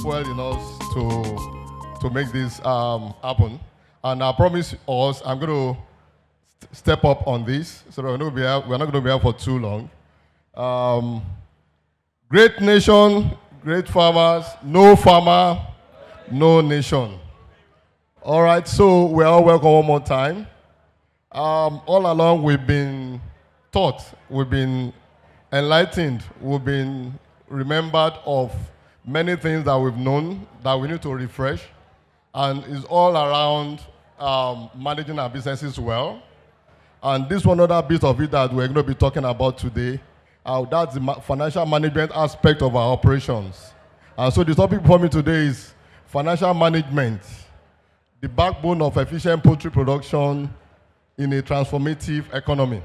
fuel in us to make this happen. And I promise us, I'm going to step up on this, so we're not going to be here for too long. Great nation, great farmers, no farmer, no nation. All right, so we're all welcome one more time. All along, we've been taught, we've been enlightened, we've been remembered of many things that we've known that we need to refresh, and it's all around managing our businesses well. And this one other bit of it that we're going to be talking about today, that's the financial management aspect of our operations. And so the topic for me today is financial management, the backbone of efficient poultry production in a transformative economy.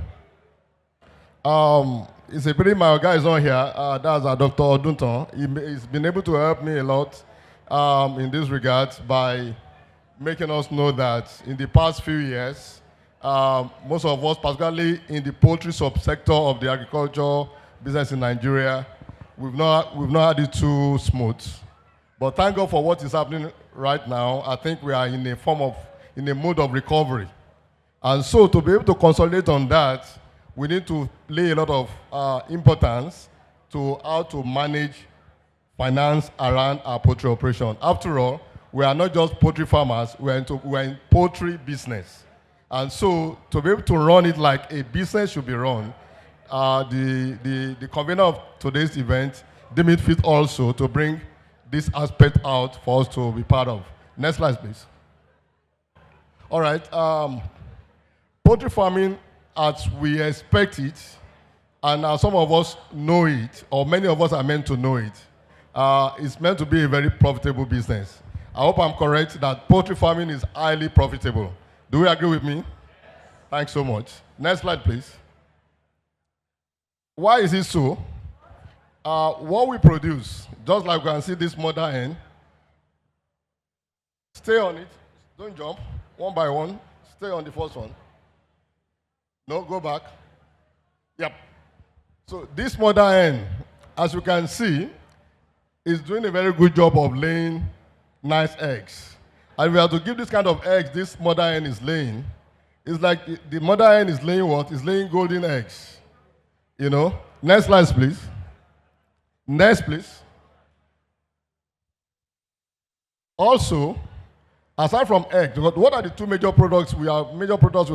It's a pity my guy is not here. That's Dr. Odunton. He's been able to help me a lot in this regard by making us know that in the past few years, most of us, particularly in the poultry subsector of the agriculture business in Nigeria, we've not had it too smooth. But thank God for what is happening right now. I think we are in a mode of recovery. And so to be able to consolidate on that, we need to lay a lot of importance to how to manage finance around our poultry operation. After all, we are not just poultry farmers, we're in poultry business. And so to be able to run it like a business should be run, the convener of today's event deemed it fit also to bring this aspect out for us to be part of. Next slide, please. All right. Poultry farming, as we expect it, and as some of us know it, or many of us are meant to know it, it's meant to be a very profitable business. I hope I'm correct that poultry farming is highly profitable. Do we agree with me? Thanks so much. Next slide, please. Why is it so? What we produce, just like we can see this mother hen, stay on it, don't jump, one by one, stay on the first one. No, go back. Yep. So this mother hen, as you can see, is doing a very good job of laying nice eggs. And we have to give this kind of eggs this mother hen is laying. It's like the mother hen is laying what? It's laying golden eggs. You know? Next slide, please. Next, please. Also, aside from eggs, what are the two major products we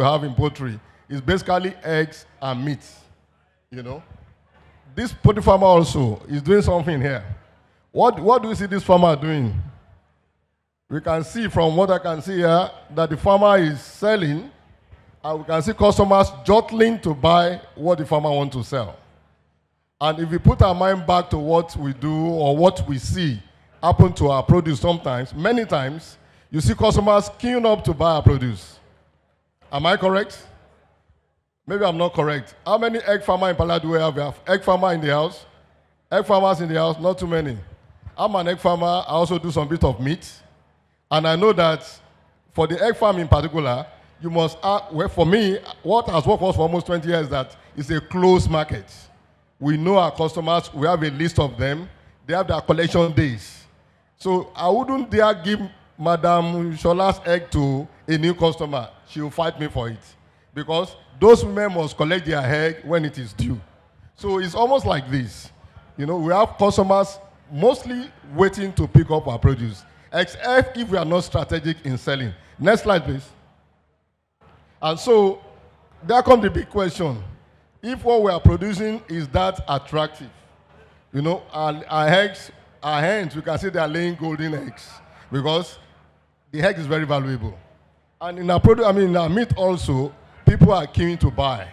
have in poultry? Is basically eggs and meat. You know? This poultry farmer also is doing something here. What do you see this farmer doing? We can see from what I can see here that the farmer is selling, and we can see customers jostling to buy what the farmer wants to sell. And if we put our mind back to what we do or what we see happen to our produce sometimes, many times, you see customers queuing up to buy our produce. Am I correct? Maybe I'm not correct. How many egg farmers in Pala do we have? We have egg farmer in the house. Egg farmers in the house, not too many. I'm an egg farmer. I also do some bit of meat. And I know that for the egg farm in particular, you must, well, for me, what has worked for us for almost 20 years is that it's a closed market. We know our customers. We have a list of them. They have their collection days. So I wouldn't dare give Madam Shola's egg to a new customer. She will fight me for it. Because those women must collect their egg when it is due. So it's almost like this. You know, we have customers mostly waiting to pick up our produce, except if we are not strategic in selling. Next slide, please. And so there comes the big question. If what we are producing is that attractive, you know, our eggs, our hens, we can see they are laying golden eggs because the egg is very valuable. And in our produce, in our meat also, people are keen to buy.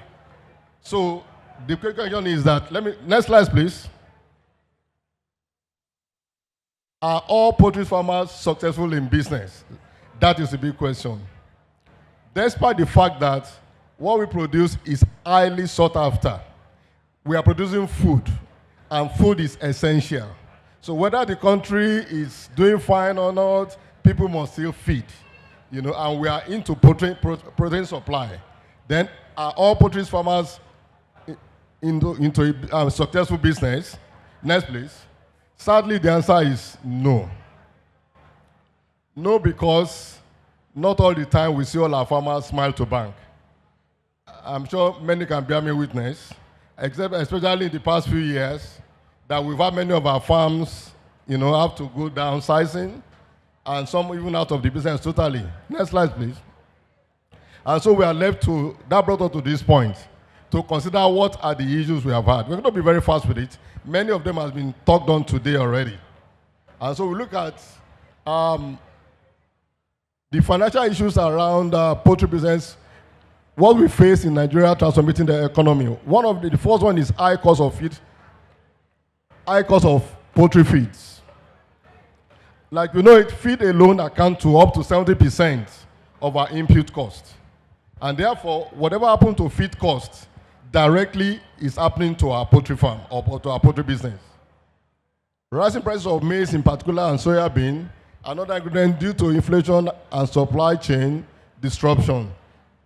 So the question is that, next slide, please. Are all poultry farmers successful in business? That is the big question. Despite the fact that what we produce is highly sought after, we are producing food, and food is essential. So whether the country is doing fine or not, people must still feed, you know, and we are into protein supply. Then are all poultry farmers into a successful business? Next, please. Sadly, the answer is no. No, because not all the time we see all our farmers smile to bank. I'm sure many can bear me witness, except especially in the past few years, that we've had many of our farms, have to go downsizing, and some even out of the business totally. Next slide, please. And so we are left to, that brought us to this point, to consider what are the issues we have had. We're going to be very fast with it. Many of them have been talked on today already. And so we look at the financial issues around poultry business, what we face in Nigeria transforming the economy. One of the first one is high cost of feed, high cost of poultry feeds. Like we know it, feed alone accounts to up to 70% of our input cost. And therefore, whatever happens to feed cost directly is happening to our poultry farm or to our poultry business. Rising prices of maize in particular and soya bean, another ingredient due to inflation and supply chain disruption.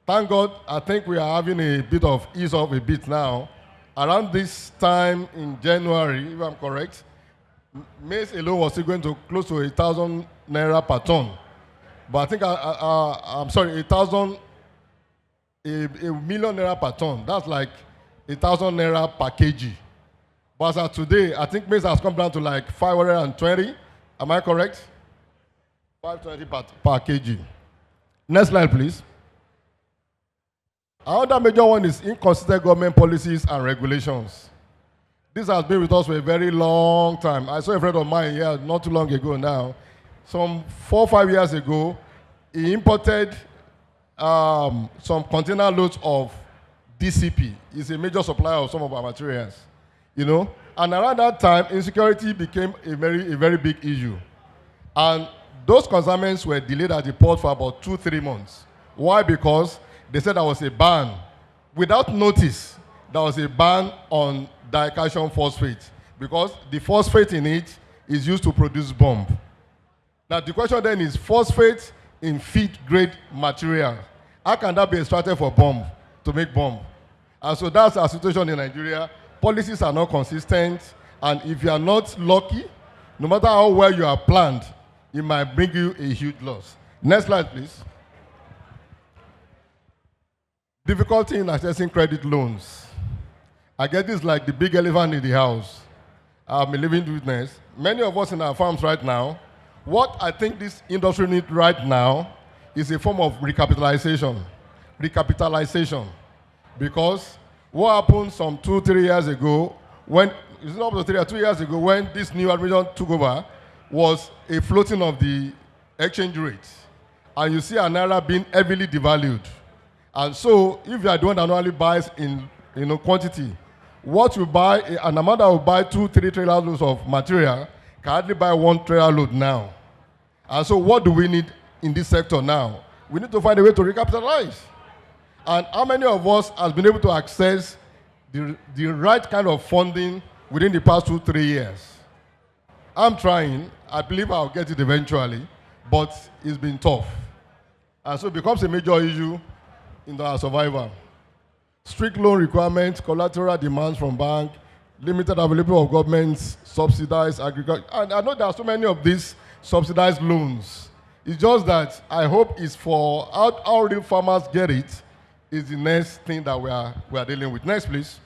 Thank God, I think we are having a bit of ease of a bit now. Around this time in January, if I'm correct, maize alone was still going to close to 1,000 naira per ton. But I think, I'm sorry, a million naira per ton. That's like 1,000 naira per kg. But as of today, I think maize has come down to like 520. Am I correct? 520 per kg. Next slide, please. Another major one is inconsistent government policies and regulations. This has been with us for a very long time. I saw a friend of mine here not too long ago now. Some 4 or 5 years ago, he imported some container loads of DCP. It's a major supplier of some of our materials, And around that time, insecurity became a very big issue. And those consignments were delayed at the port for about 2-3 months. Why? Because they said there was a ban. Without notice, there was a ban on dicalcium phosphate because the phosphate in it is used to produce bomb. Now the question then is phosphate in feed-grade material. How can that be extracted for bomb, to make bomb? And so that's our situation in Nigeria. Policies are not consistent, and if you are not lucky, no matter how well you are planned, it might bring you a huge loss. Next slide, please. Difficulty in accessing credit loans. I get this like the big elephant in the house. I'm a living witness. Many of us in our farms right now, what I think this industry needs right now is a form of recapitalization. Because what happened some 2-3 years ago, when, it's not up to 3 or 2 years ago, when this new administration took over, was a floating of the exchange rate. And you see an naira being heavily devalued. And so, if you are the one that normally buys in quantity, what you buy, an amount that will buy 2-3 trailer loads of material can hardly buy 1 trailer load now. And so, what do we need in this sector now? We need to find a way to recapitalize. And how many of us has been able to access the right kind of funding within the past 2-3 years? I'm trying. I believe I'll get it eventually, but it's been tough. And so it becomes a major issue in our survival. Strict loan requirements, collateral demands from bank, limited availability of government's subsidized agriculture. And I know there are so many of these subsidized loans. It's just that I hope it's for how real farmers get it is the next thing that we are dealing with. Next, please.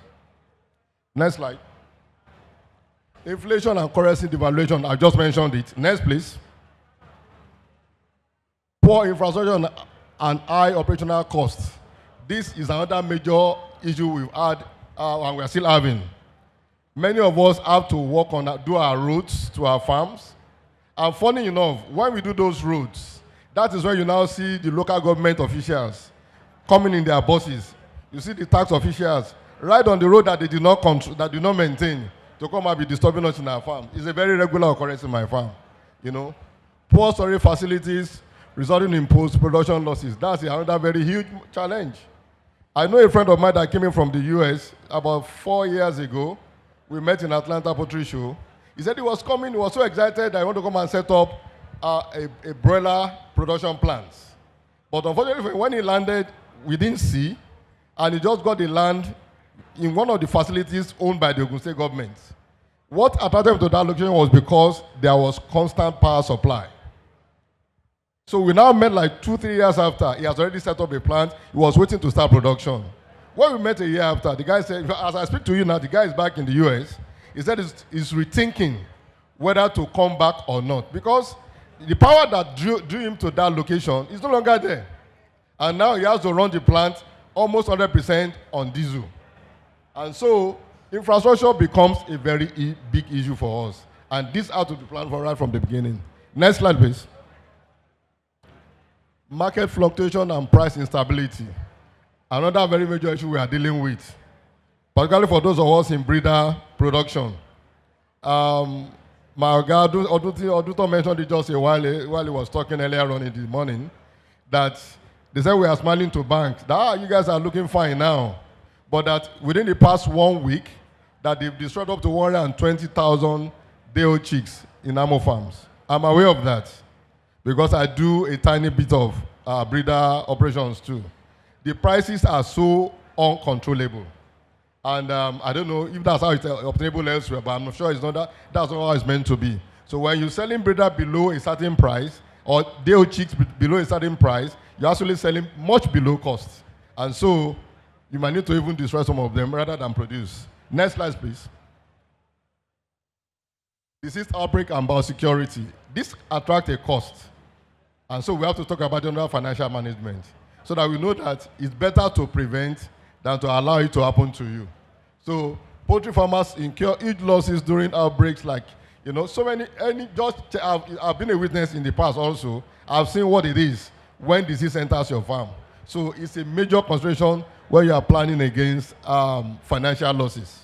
Next slide. Inflation and currency devaluation, I just mentioned it. Next, please. Poor infrastructure and high operational costs. This is another major issue we've had and we're still having. Many of us have to work on do our routes to our farms. And funny enough, when we do those routes, that is when you now see the local government officials coming in their buses. You see the tax officials right on the road that they do not control, that do not maintain, to come and be disturbing us in our farm. It's a very regular occurrence in my farm. Poor storage facilities resulting in post-production losses. That's another very huge challenge. I know a friend of mine that came in from the US about 4 years ago. We met in Atlanta Poultry Show. He said he was coming, he was so excited that he wanted to come and set up a broiler production plant. But unfortunately, when he landed, we didn't see, and he just got the land in one of the facilities owned by the Ogun State government. What attracted him to that location was because there was constant power supply. So we now met like 2, 3 years after. He has already set up a plant. He was waiting to start production. When we met a year after, the guy said, as I speak to you now, the guy is back in the US. He said he's rethinking whether to come back or not. Because the power that drew him to that location is no longer there. And now he has to run the plant almost 100% on diesel. And so infrastructure becomes a very big issue for us. And this had to be planned for right from the beginning. Next slide, please. Market fluctuation and price instability. Another very major issue we are dealing with, particularly for those of us in breeder production. My guy, Oduto mentioned it just a while he was talking earlier on in the morning, that they said we are smiling to banks. That you guys are looking fine now. But that within the past 1 week, that they've destroyed up to 120,000 day-old chicks in Amo farms. I'm aware of that because I do a tiny bit of breeder operations too. The prices are so uncontrollable. And I don't know if that's how it's obtainable elsewhere, but I'm sure it's not that. That's not how it's meant to be. So when you're selling breeder below a certain price, or day-old chicks below a certain price, you're actually selling much below cost. And so you might need to even destroy some of them rather than produce. Next slide, please. Disease outbreak and biosecurity. This attracts a cost. And so we have to talk about general financial management so that we know that it's better to prevent than to allow it to happen to you. So poultry farmers incur huge losses during outbreaks like, so many, I've been a witness in the past also. I've seen what it is when disease enters your farm. So it's a major consideration when you are planning against financial losses.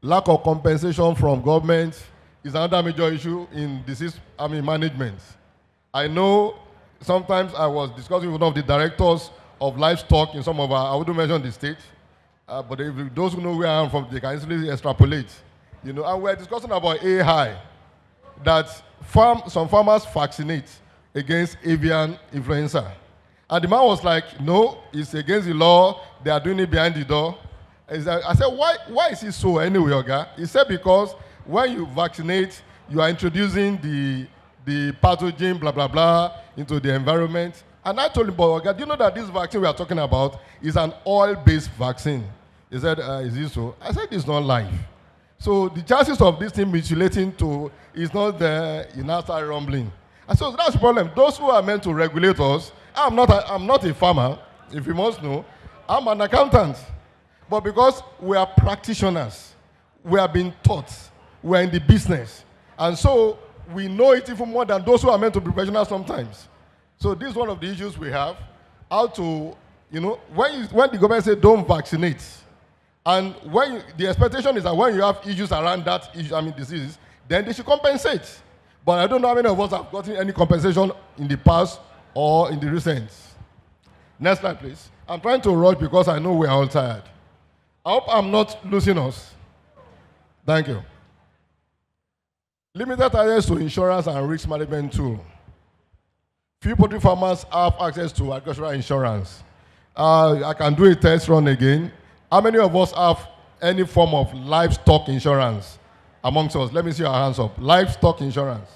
Lack of compensation from government is another major issue in disease management. I know sometimes I was discussing with one of the directors of Livestock in some of our, I wouldn't mention the state, but if those who know where I am from, they can easily extrapolate. And we're discussing about AI, that some farmers vaccinate against avian influenza. And the man was like, no, it's against the law, they are doing it behind the door. I said, why is it so anyway, Oga? He said, because when you vaccinate, you are introducing the pathogen, blah, blah, blah, into the environment. And I told him, but Oga, do you know that this vaccine we are talking about is an oil-based vaccine? He said, is it so? I said, it's not live. So the chances of this thing mutilating to is not there, you now start rumbling. And so that's the problem. Those who are meant to regulate us, I'm not a farmer, if you must know. I'm an accountant. But because we are practitioners, we have been taught, we are in the business. And so we know it even more than those who are meant to be professionals sometimes. So this is one of the issues we have. How to, when the government says don't vaccinate, and the expectation is that when you have issues around that disease, then they should compensate. But I don't know how many of us have gotten any compensation in the past or in the recent. Next slide, please. I'm trying to rush because I know we're all tired. I hope I'm not losing us. Thank you. Limited access to insurance and risk management tool. Few poultry farmers have access to agricultural insurance. I can do a test run again. How many of us have any form of livestock insurance amongst us? Let me see your hands up. Livestock insurance.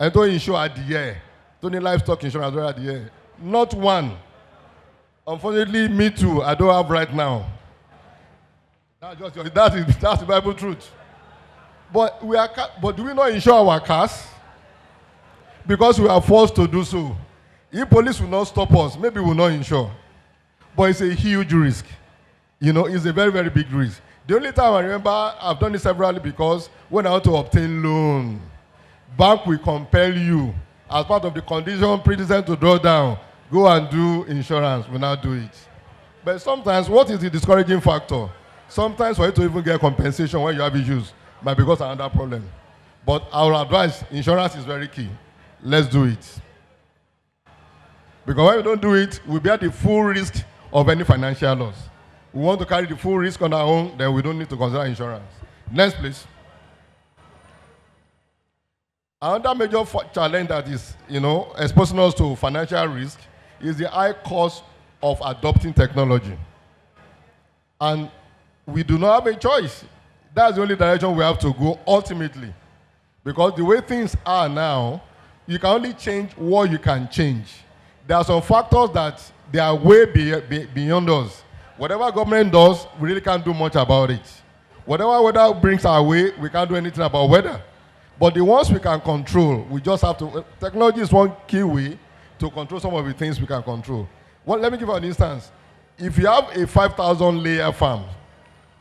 And don't insure at the year. Don't need livestock insurance at the year. Not one. Unfortunately, me too. I don't have right now. That's the Bible truth. But do we not insure our cars? Because we are forced to do so. If police will not stop us, maybe we will not insure. But it's a huge risk. It's a very, very big risk. The only time I remember I've done it severally because when I want to obtain loan, bank will compel you as part of the condition pre-designed to draw down, go and do insurance. We now do it. But sometimes, what is the discouraging factor? Sometimes for you to even get compensation when you have issues might be because of another problem. But our advice, insurance is very key. Let's do it. Because when we don't do it, we bear the full risk of any financial loss. We want to carry the full risk on our own, then we don't need to consider insurance. Next, please. Another major challenge that is, exposing us to financial risk is the high cost of adopting technology. And we do not have a choice. That's the only direction we have to go ultimately. Because the way things are now, you can only change what you can change. There are some factors that they are way beyond us. Whatever government does, we really can't do much about it. Whatever weather brings our way, we can't do anything about weather. But the ones we can control, we just have to. Technology is one key way to control some of the things we can control. Well, let me give you an instance. If you have a 5,000 layer farm,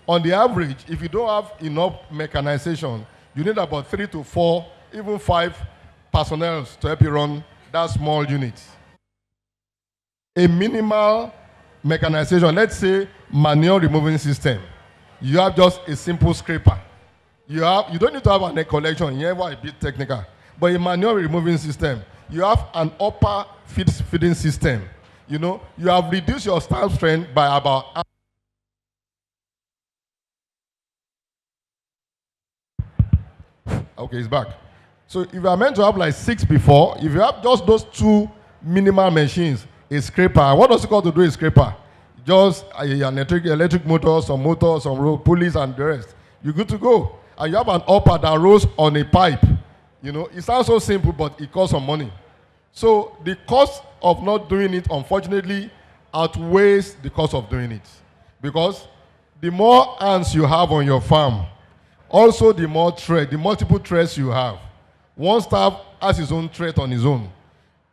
on the average, if you don't have enough mechanization, you need about 3 to 4, even 5 personnel to help you run that small unit. A minimal mechanization, let's say manure removing system. You have just a simple scraper. You don't need to have an egg collection, you have a bit technical. But a manure removing system, you have an upper feeding system. You know, you have reduced your staff strength by about half. Okay, it's back. So if you are meant to have like 6 before, if you have just those 2 minimal machines, a scraper, what does it call to do a scraper? Just an electric motor, some road pulleys and the rest. You're good to go. And you have an upper that rolls on a pipe. You know, it sounds so simple, but it costs some money. So the cost of not doing it, unfortunately, outweighs the cost of doing it. Because the more ants you have on your farm, also the more trade, the multiple trades you have. One staff has his own trade on his own.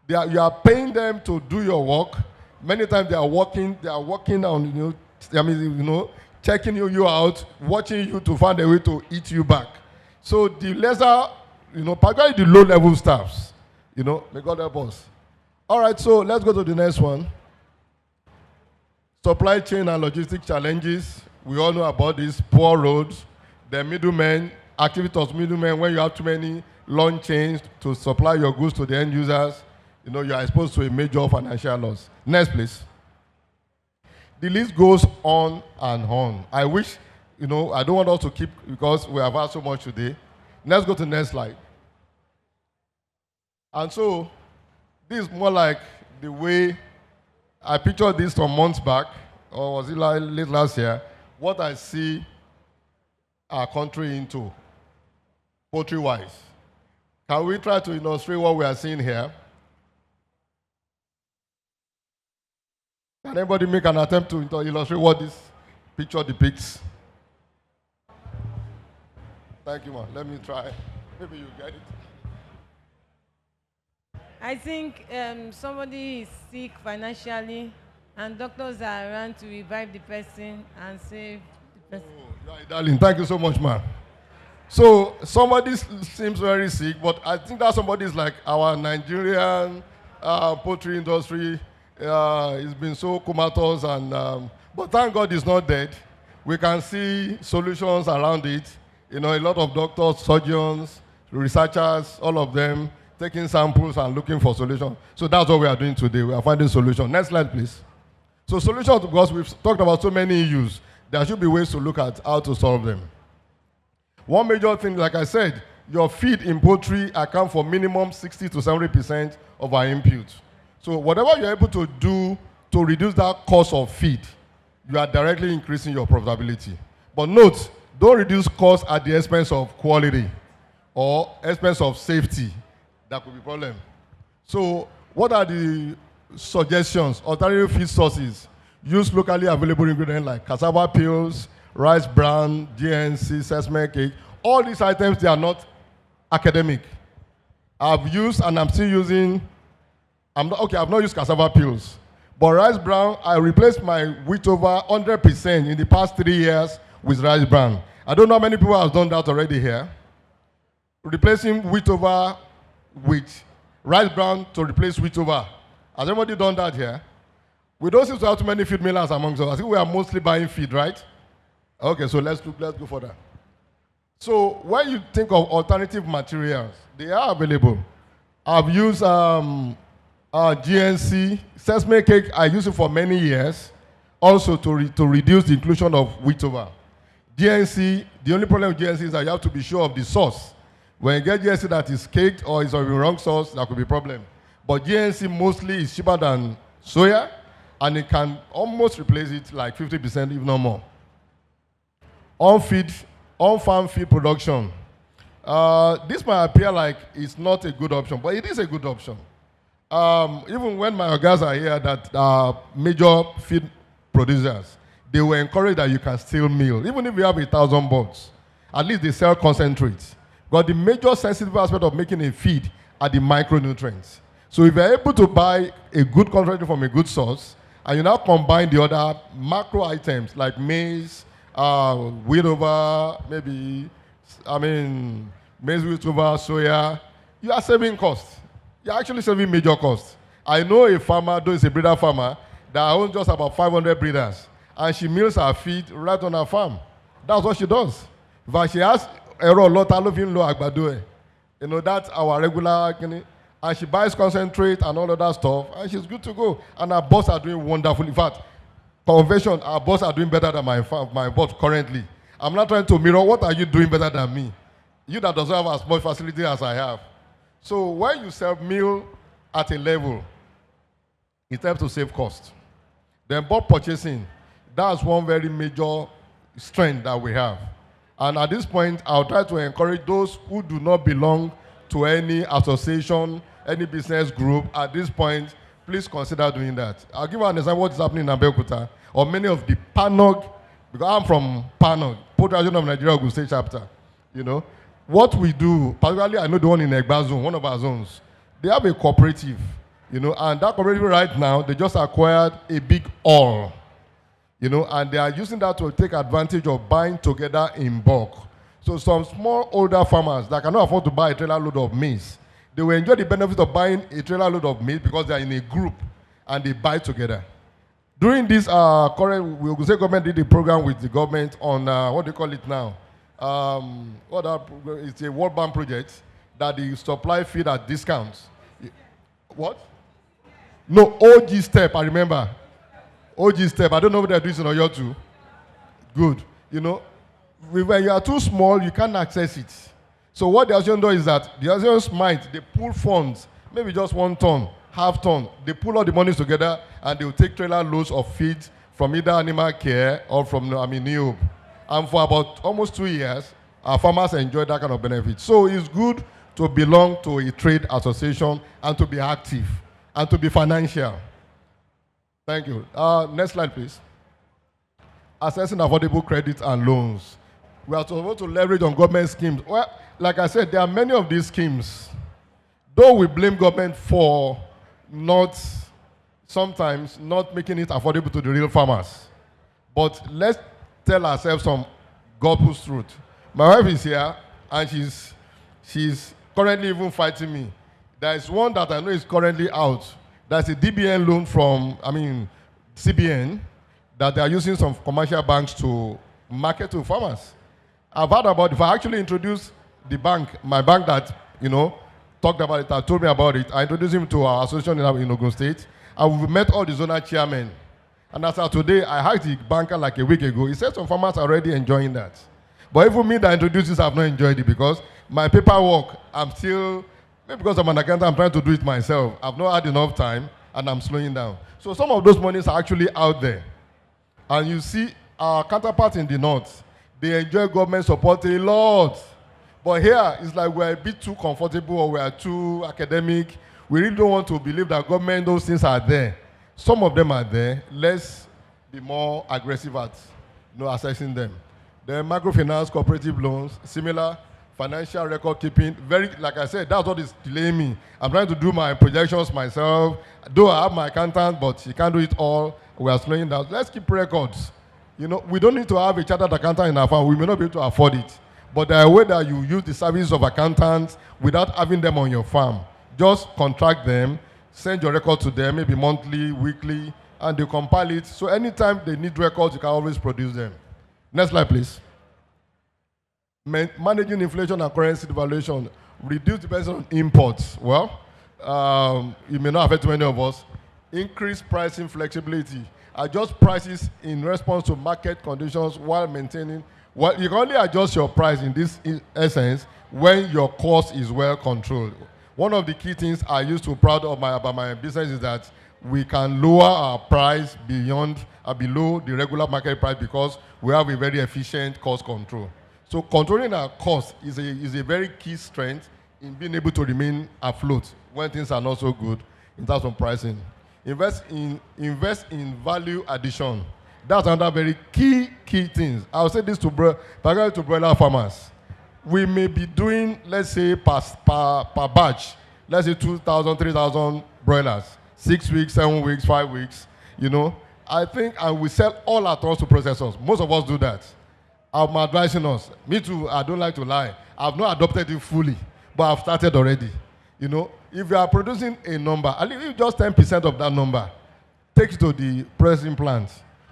You are paying them to do your work. Many times they are working on, checking you out, watching you to find a way to eat you back. So the lesser, particularly the low-level staffs, may God help us. All right, so let's go to the next one. Supply chain and logistic challenges. We all know about this, poor roads, the middlemen, activity of middlemen, when you have too many long chains to supply your goods to the end users, you are exposed to a major financial loss. Next, please. The list goes on and on. I wish, I don't want us to keep, because we have had so much today. Let's go to the next slide. And so, this is more like the way I pictured this some months back, or was it late last year, what I see our country into, poultry-wise. Can we try to illustrate what we are seeing here? Can anybody make an attempt to illustrate what this picture depicts? Thank you, man. Let me try. Maybe you get it. I think somebody is sick financially, and doctors are around to revive the person and save the person. Oh, darling, thank you so much, man. So somebody seems very sick, but I think that somebody is like our Nigerian poultry industry. It's been so comatose, but thank God it's not dead. We can see solutions around it. A lot of doctors, surgeons, researchers, all of them taking samples and looking for solutions. So that's what we are doing today. We are finding solutions. Next slide, please. So solutions, because we've talked about so many issues, there should be ways to look at how to solve them. One major thing, like I said, your feed in poultry account for minimum 60 to 70% of our inputs. So whatever you're able to do to reduce that cost of feed, you are directly increasing your profitability. But note, don't reduce costs at the expense of quality or expense of safety. That could be a problem. So what are the suggestions? Alternative feed sources. Use locally available ingredients like cassava peels, rice bran, GNC, sesame cake. All these items, they are not academic. I've used and I'm still using, I've not used cassava peels. But rice bran, I replaced my wheat over 100% in the past 3 years with rice bran. I don't know how many people have done that already here. Replacing wheat over with rice bran to replace wheat over. Has anybody done that here? We don't seem to have too many feed millers amongst us. I think we are mostly buying feed, right? Okay, so let's go further. So when you think of alternative materials, they are available. I've used GNC, sesame cake, I used it for many years, also to reduce the inclusion of wheat over. GNC, the only problem with GNC is that you have to be sure of the source. When you get GNC that is caked or is of the wrong source, that could be a problem. But GNC mostly is cheaper than soya, and it can almost replace it like 50%, if not more. On-farm feed production. This might appear like it's not a good option, but it is a good option. Even when my guys are here that are major feed producers, they will encourage that you can still mill. Even if you have 1,000 bots, at least they sell concentrates. But the major sensitive aspect of making a feed are the micronutrients. So if you're able to buy a good concentrate from a good source, and you now combine the other macro items like maize, wheat over, maybe, maize wheat over soya, you are saving costs. You're actually saving major costs. I know a farmer, though it's a breeder farmer, that owns just about 500 breeders, and she mills her feed right on her farm. That's what she does. But she has ẹ̀rọ lọ́ta ló fi ń lo àgbàdo ẹ̀. You know, that's our regular, and she buys concentrate and all of that stuff, and she's good to go. And our boss are doing wonderful. In fact, convention, our boss are doing better than my boss currently. I'm not trying to mirror, what are you doing better than me? You that doesn't have as much facility as I have. So when you sell meal at a level, it helps to save cost. Then bulk purchasing, that's one very major strength that we have. And at this point, I'll try to encourage those who do not belong to any association, any business group. At this point, please consider doing that. I'll give you an example of what is happening in Abeokuta, or many of the PANOG, because I'm from PANOG, Portfolio of Nigeria Ogun State chapter. You know, what we do, particularly I know the one in Egba zone, one of our zones, they have a cooperative, you know, and that cooperative right now, they just acquired a big hall. You know, and they are using that to take advantage of buying together in bulk. So some small older farmers that cannot afford to buy a trailer load of maize, they will enjoy the benefit of buying a trailer load of maize because they are in a group and they buy together. During this current, we will say government did a program with the government on, what do you call it now? It's a World Bank project that they supply feed at discounts. What? No, OG step, I remember. OG step. I don't know what they're doing in Oyo too. Good. You know, when you are too small, you can't access it. So what the association does is that the associations might, they pool funds, maybe just 1 ton, half ton. They pull all the monies together and they will take trailer loads of feed from either animal care or from NEOB. And for about almost 2 years, our farmers enjoy that kind of benefit. So it's good to belong to a trade association and to be active and to be financial. Thank you. Next slide, please. Accessing affordable credit and loans. We are supposed to leverage on government schemes. Well, like I said, there are many of these schemes. Though we blame government for sometimes not making it affordable to the real farmers. But let's tell ourselves some God's truth. My wife is here, and she's currently even fighting me. There is one that I know is currently out. That's a DBN loan from, CBN, that they are using some commercial banks to market to farmers. I've heard about it. If I actually introduced the bank, my bank that, talked about it, told me about it, I introduced him to our association in Ogun State, and we met all the zonal chairmen. And as of today, I asked the banker like a week ago. He said some farmers are already enjoying that. But even me that introduced this, I've not enjoyed it because my paperwork, I'm still, maybe because I'm an accountant, I'm trying to do it myself. I've not had enough time, and I'm slowing down. So some of those monies are actually out there. And you see our counterparts in the north, they enjoy government support a lot. But here, it's like we're a bit too comfortable or we're too academic. We really don't want to believe that government, those things are there. Some of them are there. Let's be more aggressive at assessing them. The microfinance, cooperative loans, similar financial record keeping. Very, like I said, that's what is delaying me. I'm trying to do my projections myself. Though I have my accountant, but he can't do it all. We are slowing down. Let's keep records. We don't need to have a chartered accountant in our firm. We may not be able to afford it. But there are ways that you use the services of accountants without having them on your farm. Just contract them, send your record to them, maybe monthly, weekly, and they compile it. So anytime they need records, you can always produce them. Next slide, please. Managing inflation and currency devaluation. Reduce dependence on imports. Well, it may not affect many of us. Increase pricing flexibility. Adjust prices in response to market conditions while maintaining. Well, you can only adjust your price in this essence when your cost is well controlled. One of the key things I used to proud of about my business is that we can lower our price below the regular market price because we have a very efficient cost control. So controlling our cost is a very key strength in being able to remain afloat when things are not so good in terms of pricing. Invest in value addition. That's another very key thing. I'll say this particularly to broiler farmers. We may be doing, let's say, per batch, let's say 2,000, 3,000 broilers, 6 weeks, 7 weeks, 5 weeks, you know. I think, and we sell all at once to processors. Most of us do that. I'm advising us. Me too, I don't like to lie. I've not adopted it fully, but I've started already. You know, if you are producing a number, at least just 10% of that number, take it to the processing plant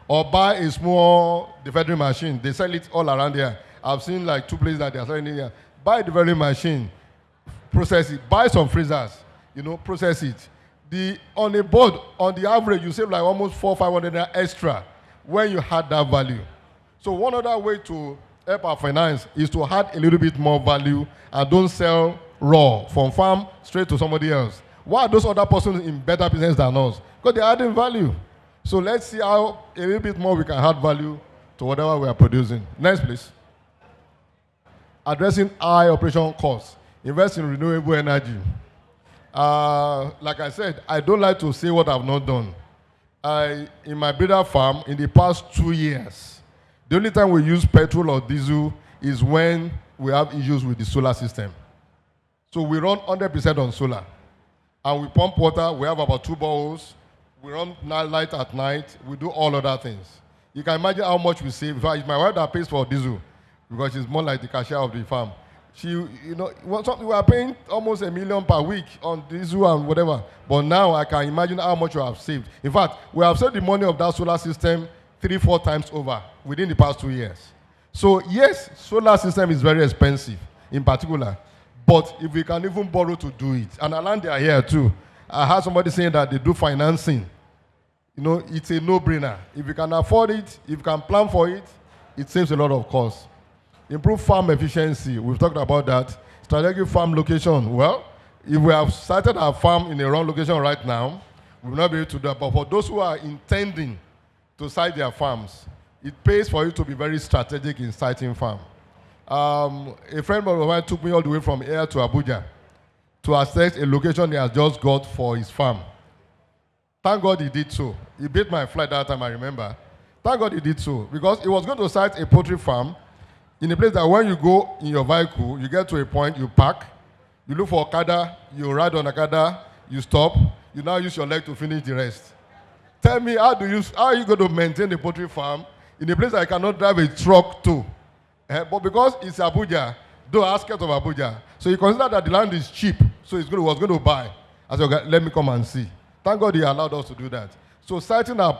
or buy a small developing machine. They sell it all around here. I've seen like 2 places that they are selling it here. Buy a developing machine, process it. Buy some freezers, you know, process it. On a board, on the average, you save like almost 400-500 extra when you had that value. So one other way to help our finance is to add a little bit more value and don't sell raw from farm straight to somebody else. Why are those other persons in better business than us? Because they're adding value. So let's see how a little bit more we can add value to whatever we are producing. Next, please. Addressing high operation costs. Invest in renewable energy. Like I said, I don't like to say what I've not done. In my breeder farm, in the past 2 years, the only time we use petrol or diesel is when we have issues with the solar system. So we run 100% on solar. And we pump water. We have about 2 boreholes. We run light at night. We do all other things. You can imagine how much we save. In fact, it's my wife that pays for diesel because she's more like the cashier of the farm. We are paying almost $1 million per week on diesel and whatever. But now I can imagine how much we have saved. In fact, we have saved the money of that solar system 3-4 times over within the past 2 years. So yes, solar system is very expensive in particular. But if we can even borrow to do it, and Alan, they are here too. I heard somebody saying that they do financing. You know, it's a no-brainer. If you can afford it, if you can plan for it, it saves a lot of cost. Improve farm efficiency. We've talked about that. Strategic farm location. Well, if we have started our farm in a wrong location right now, we will not be able to do that. But for those who are intending to site their farms, it pays for you to be very strategic in siting farm. A friend of mine took me all the way from here to Abuja to assess a location he has just got for his farm. Thank God he did so. He beat my flight that time, I remember. Thank God he did so, because he was going to site a poultry farm in a place that when you go in your vehicle, you get to a point, you park, you look for Okada, you ride on Okada, you stop, you now use your leg to finish the rest. Tell me, how are you going to maintain a poultry farm in a place that I cannot drive a truck to? But because it's Abuja, though outskirts of Abuja, so he considered that the land is cheap, so he was going to buy. I said, okay, let me come and see. Thank God he allowed us to do that. So siting our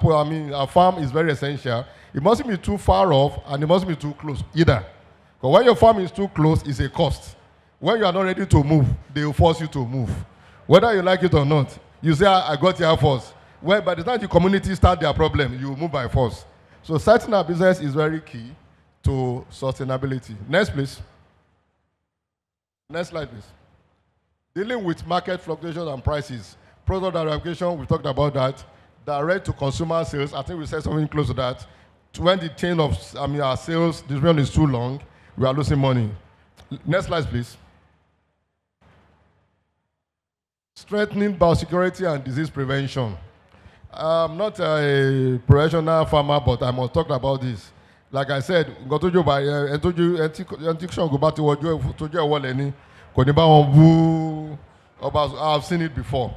farm is very essential. It mustn't be too far off, and it mustn't be too close either. Because when your farm is too close, it's a cost. When you are not ready to move, they will force you to move. Whether you like it or not, you say, I got here first. Well, by the time the community start their problem, you move by force. So siting our business is very key to sustainability. Next, please. Next slide, please. Dealing with market fluctuations and prices. Product allocation, we talked about that. Direct to consumer sales, I think we said something close to that. When the chain of our sales distribution is too long, we are losing money. Next slide, please. Strengthening biosecurity and disease prevention. I'm not a professional farmer, but I must talk about this. Like I said, I've seen it before.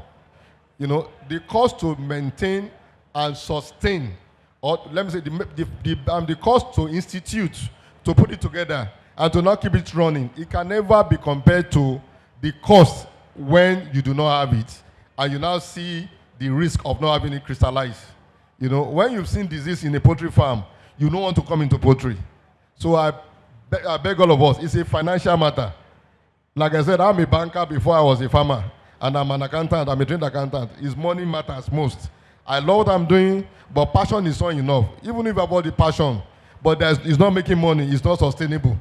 You know, the cost to maintain and sustain, or let me say, the cost to institute, to put it together, and to not keep it running, it can never be compared to the cost when you do not have it, and you now see the risk of not having it crystallized. You know, when you've seen disease in a poultry farm, you don't want to come into poultry. So I beg all of us, it's a financial matter. Like I said, I'm a banker before I was a farmer, and I'm an accountant, I'm a trained accountant. It's money matters most. I love what I'm doing, but passion is not enough. Even if I bought the passion, but it's not making money, it's not sustainable.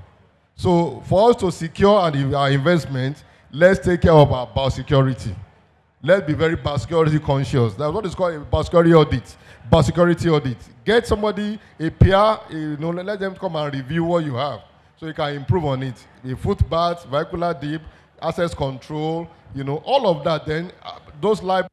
So for us to secure our investment, let's take care of our biosecurity. Let's be very biosecurity conscious. That's what is called a biosecurity audit. Biosecurity audit. Get somebody, a peer, let them come and review what you have. So you can improve on it. The foot bath, vehicular dip, access control, all of that. Then those live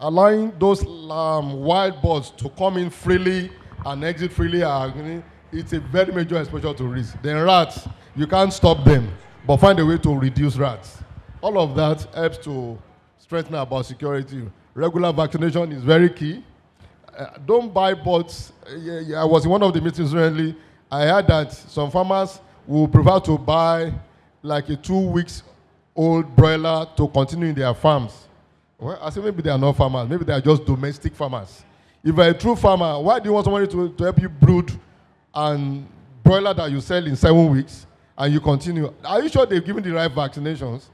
allowing those wild birds to come in freely and exit freely, it's a very major exposure to risk. Then rats, you can't stop them, but find a way to reduce rats. All of that helps to strengthen our security. Regular vaccination is very key. Don't buy birds. I was in one of the meetings recently. I heard that some farmers will prefer to buy like a 2 weeks old broiler to continue in their farms. Well, I say maybe they are not farmers. Maybe they are just domestic farmers. If you're a true farmer, why do you want somebody to help you brood and broiler that you sell in 7 weeks and you continue? Are you sure they've given the right vaccinations?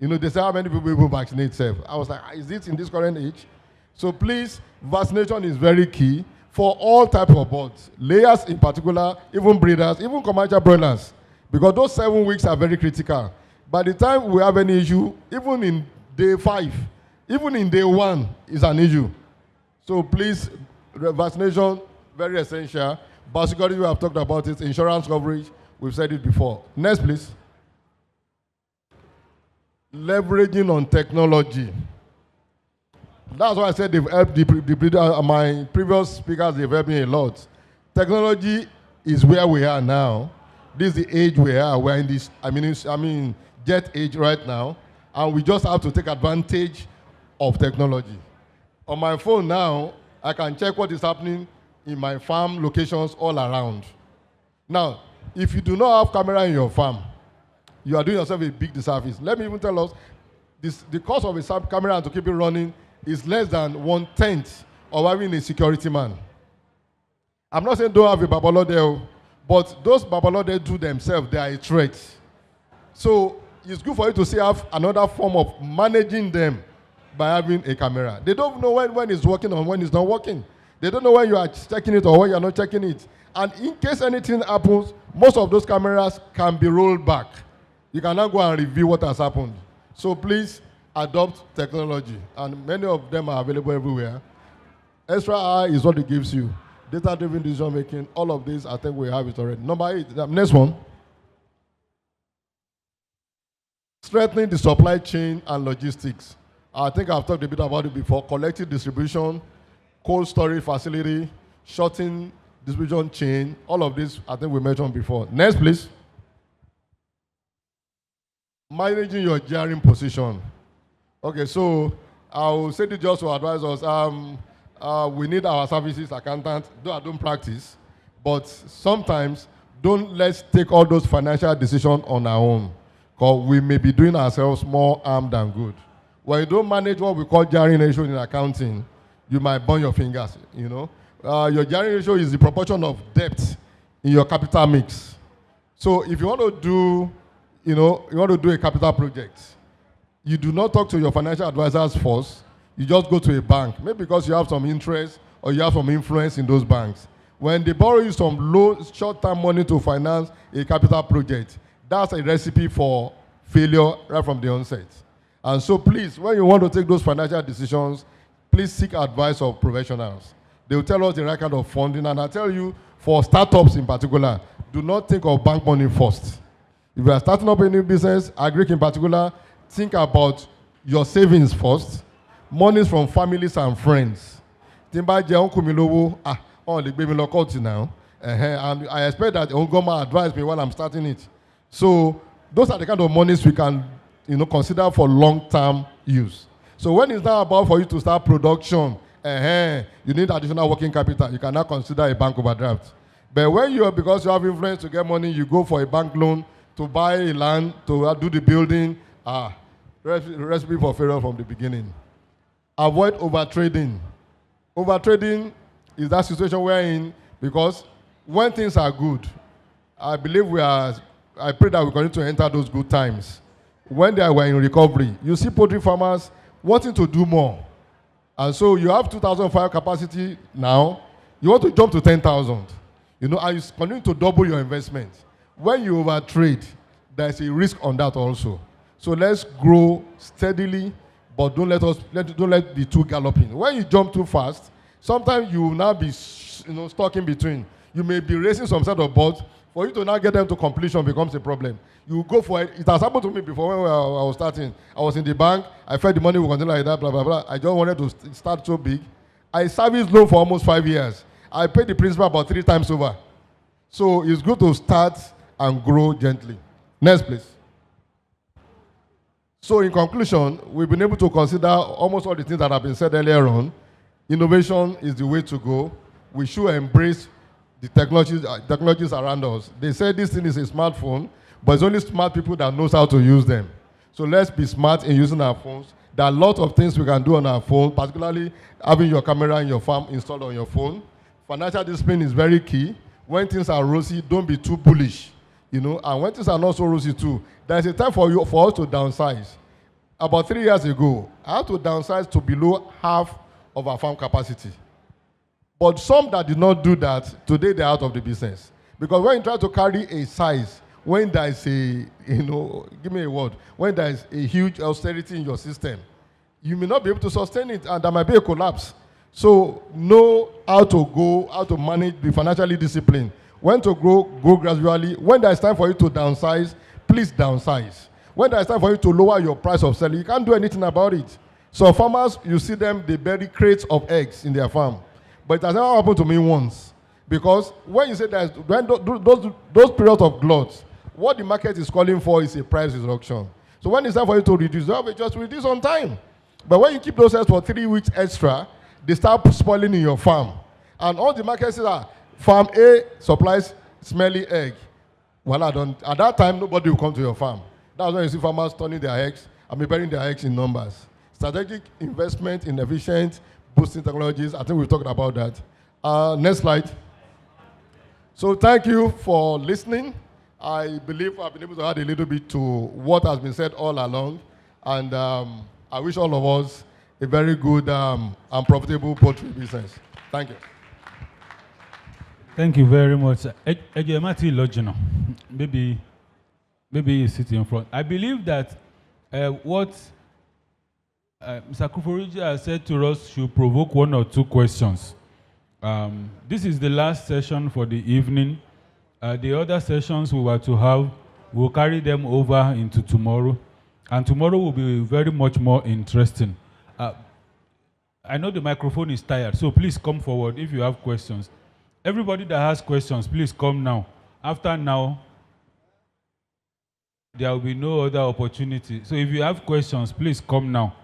They say how many people vaccinate self. I was like, is it in this current age? So please, vaccination is very key for all types of birds. Layers in particular, even breeders, even commercial broilers. Because those 7 weeks are very critical. By the time we have any issue, even in day 5, even in day 1 is an issue. So please, vaccination, very essential. Biosecurity, we have talked about it. Insurance coverage, we've said it before. Next, please. Leveraging on technology. That's why I said they've helped my previous speakers, they've helped me a lot. Technology is where we are now. This is the age we are. We're in this, jet age right now. And we just have to take advantage of technology. On my phone now, I can check what is happening in my farm locations all around. Now, if you do not have camera in your farm, you are doing yourself a big disservice. Let me even tell us, the cost of a camera and to keep it running is less than 1/10 of having a security man. I'm not saying don't have a babalode, but those babalode do themselves, they are a threat. So it's good for you to see have another form of managing them by having a camera. They don't know when it's working or when it's not working. They don't know when you are checking it or when you are not checking it. And in case anything happens, most of those cameras can be rolled back. You can now go and review what has happened. So please adopt technology. And many of them are available everywhere. Extra eye is what it gives you. Data-driven decision making, all of this, I think we have it already. Number 8, the next one. Strengthening the supply chain and logistics. I think I've talked a bit about it before. Collective distribution, cold storage facility, shortening distribution chain, all of this I think we mentioned before. Next, please. Managing your gearing position. Okay, so I will say this just to advise us. We need our services accountant, though I don't practice, but sometimes let's take all those financial decisions on our own, because we may be doing ourselves more harm than good. When you don't manage what we call gearing ratio in accounting, you might burn your fingers, Your gearing ratio is the proportion of debt in your capital mix. So if you want to do, a capital project, you do not talk to your financial advisors first. You just go to a bank, maybe because you have some interest or you have some influence in those banks. When they borrow you some low, short-term money to finance a capital project, that's a recipe for failure right from the onset. And so please, when you want to take those financial decisions, please seek advice of professionals. They will tell us the right kind of funding. And I tell you, for startups in particular, do not think of bank money first. If you are starting up a new business, agric in particular, think about your savings first, monies from families and friends. Timba je uncle mi lowo, they gbe mi lo court now. And I expect that Ongoma advise me while I'm starting it. So those are the kind of monies we can, consider for long-term use. So when it's now about for you to start production, you need additional working capital. You can now consider a bank overdraft. But when because you have influence to get money, you go for a bank loan to buy a land, to do the building. Recipe for failure from the beginning. Avoid overtrading. Overtrading is that situation we're in because when things are good, I pray that we're going to enter those good times. When they were in recovery, you see poultry farmers wanting to do more. And so you have 2,005 capacity now, you want to jump to 10,000. And you continue to double your investment. When you overtrade, there's a risk on that also. So let's grow steadily, but don't let the two galloping. When you jump too fast, sometimes you will now be stuck in between. You may be racing some set of boats. For you to now get them to completion becomes a problem. You go for it. It has happened to me before when I was starting. I was in the bank. I felt the money would continue like that, blah, blah, blah. I just wanted to start so big. I serviced loan for almost 5 years. I paid the principal about 3 times over. So it's good to start and grow gently. Next, please. So in conclusion, we've been able to consider almost all the things that have been said earlier on. Innovation is the way to go. We should embrace the technologies around us. They say this thing is a smartphone, but it's only smart people that knows how to use them. So let's be smart in using our phones. There are a lot of things we can do on our phone, particularly having your camera in your farm installed on your phone. Financial discipline is very key. When things are rosy, don't be too bullish. And when things are not so rosy too, there's a time for us to downsize. About 3 years ago, I had to downsize to below half of our farm capacity. But some that did not do that, today they're out of the business. Because when you try to carry a size, when there is give me a word, when there is a huge austerity in your system, you may not be able to sustain it, and there might be a collapse. So know how to manage, be financially disciplined. When to grow gradually. When there is time for you to downsize, please downsize. When there is time for you to lower your price of selling, you can't do anything about it. So farmers, you see them, they bury crates of eggs in their farm. But it has never happened to me once. Because when you say that, when those periods of glut, what the market is calling for is a price reduction. So when it's time for you to reduce, just reduce on time. But when you keep those eggs for 3 weeks extra, they start spoiling in your farm. And all the market says that farm A supplies smelly egg. Well, at that time, nobody will come to your farm. That's when you see farmers turning their eggs and preparing their eggs in numbers. Strategic investment in efficient boosting technologies. I think we've talked about that. Next slide. So thank you for listening. I believe I've been able to add a little bit to what has been said all along. And I wish all of us a very good and profitable poultry business. Thank you. Thank you very much. Maybe you sit in front. I believe that what Mr. Kuforiji has said to us should provoke 1 or 2 questions. This is the last session for the evening. The other sessions we were to have, we'll carry them over into tomorrow. And tomorrow will be very much more interesting. I know the microphone is tired, so please come forward if you have questions. Everybody that has questions, please come now. After now, there will be no other opportunity. So if you have questions, please come now.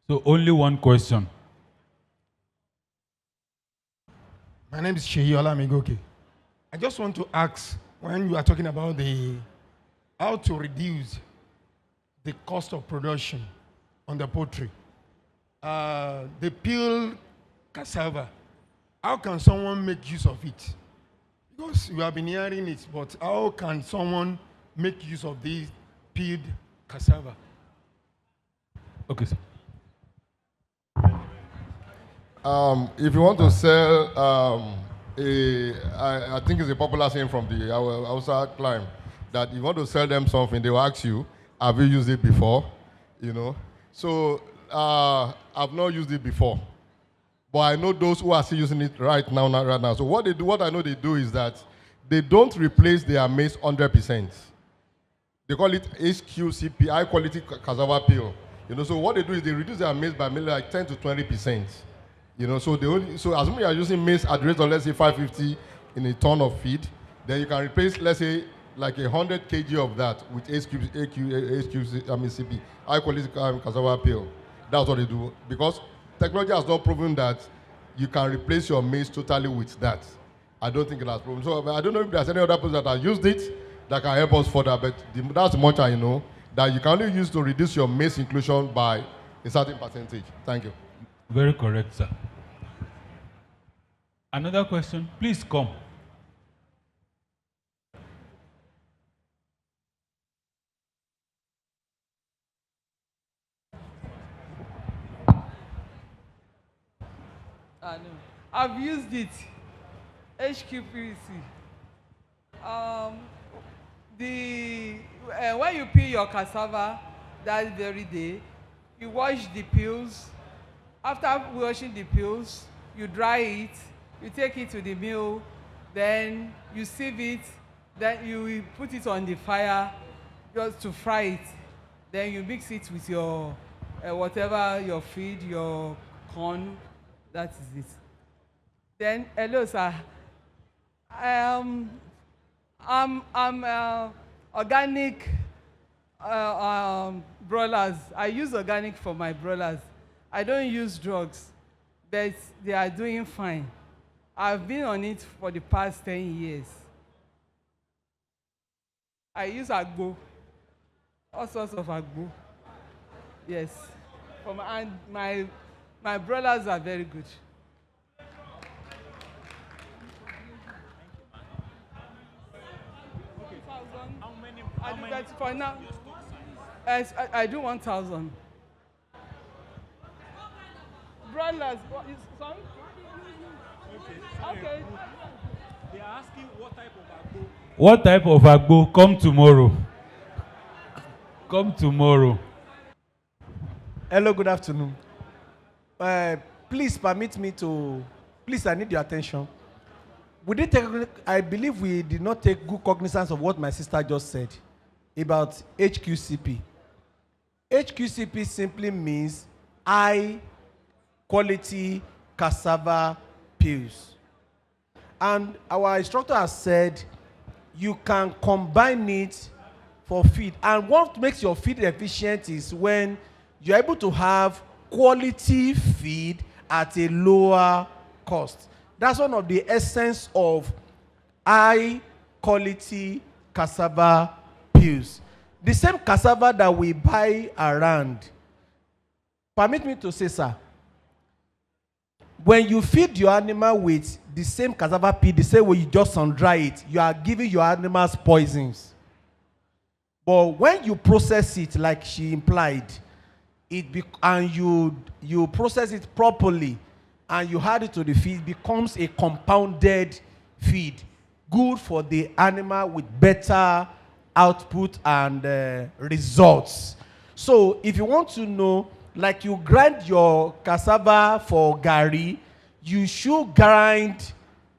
So only 1 question. My name is Sheyola Migoke. I just want to ask, when you are talking about how to reduce the cost of production on the poultry, the peeled cassava, how can someone make use of it? Because you have been hearing it, but how can someone make use of this peeled cassava? Okay, sir. If you want to sell, I think it's a popular saying from the Hausa climb, that if you want to sell them something, they will ask you, have you used it before? So I've not used it before. But I know those who are still using it right now. So what I know they do is that they don't replace their maize 100%. They call it HQCP, high quality cassava peel. So what they do is they reduce their maize by maybe like 10 to 20%. So as long as you are using maize at the rate of, let's say, 550 in a ton of feed, then you can replace, let's say, like 100 kg of that with HQCP, high quality cassava peel. That's what they do. Because technology has not proven that you can replace your maize totally with that. I don't think it has proven. So I don't know if there's any other person that has used it that can help us further, but that's much I know, that you can only use to reduce your maize inclusion by a certain percentage. Thank you. Very correct, sir. Another question? Please come. No. I've used it. HQPC. When you peel your cassava that very day, You wash the peels. After washing the peels, you dry it, you take it to the mill, then you sieve it, then you put it on the fire just to fry it. Then you mix it with your whatever, your feed, your corn, that is it. Then, hello sir, I'm organic broilers. I use organic for my broilers. I don't use drugs, but they are doing fine. I've been on it for the past 10 years. I use agbo, all sorts of agbo. Yes. And my brothers are very good. How many? For now, I do 1,000. Brothers, sorry? Okay. They are asking what type of agbo. What type of agbo? Come tomorrow. Come tomorrow. Hello, good afternoon. Please permit me to, please, I need your attention. I believe we did not take good cognizance of what my sister just said about HQCP. HQCP simply means high quality cassava peels. And our instructor has said you can combine it for feed. And what makes your feed efficient is when you're able to have quality feed at a lower cost. That's one of the essence of high quality cassava peels. The same cassava that we buy around, permit me to say, sir, when you feed your animal with the same cassava peel, the same way you just sun-dry it, you are giving your animals poisons. But when you process it, like she implied, and you process it properly, and you add it to the feed, it becomes a compounded feed, good for the animal with better output and results. So if you want to know, like you grind your cassava for gari, you should grind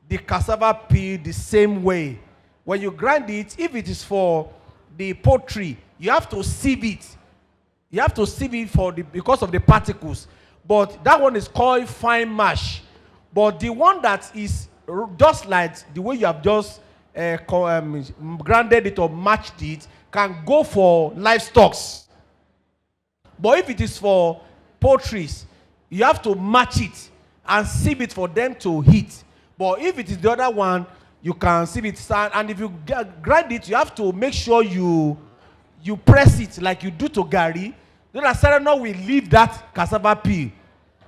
the cassava peel the same way. When you grind it, if it is for the poultry, you have to sieve it. You have to sieve it because of the particles. But that one is called fine mash. But the one that is just like the way you have just grounded it or matched it can go for livestock. But if it is for poultry, you have to match it and sieve it for them to eat. But if it is the other one, you can sieve it. And if you grind it, you have to make sure you press it like you do to gari. Then a certain will leave that cassava peel.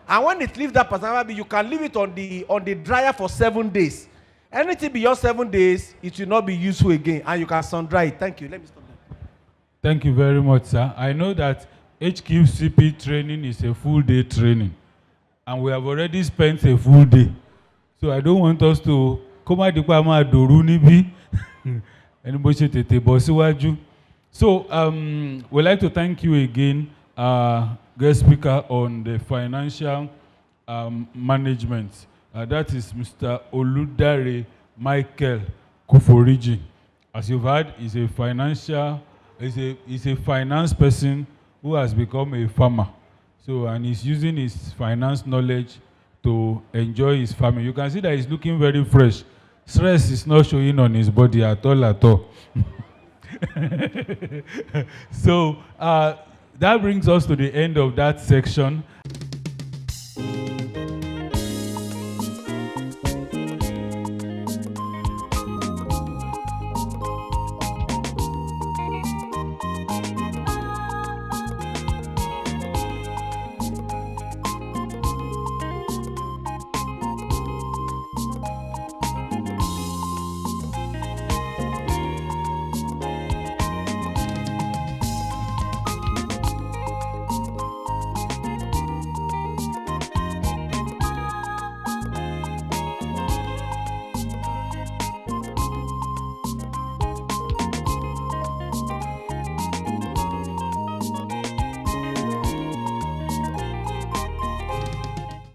And when it leaves that cassava peel, you can leave it on the dryer for 7 days. Anything beyond 7 days, it will not be useful again, and you can sun dry it. Thank you. Let me stop there. Thank you very much, sir. I know that HQCP training is a full day training, and we have already spent a full day. So I don't want us to come out the doru nibi. Anybody tete bosiwaju. So we'd like to thank you again, guest speaker on the financial management. That is Mr. Oludare Michael Kuforiji. As you've heard, he's a finance person who has become a farmer. So, and he's using his finance knowledge to enjoy his farming. You can see that he's looking very fresh. Stress is not showing on his body at all. So that brings us to the end of that section.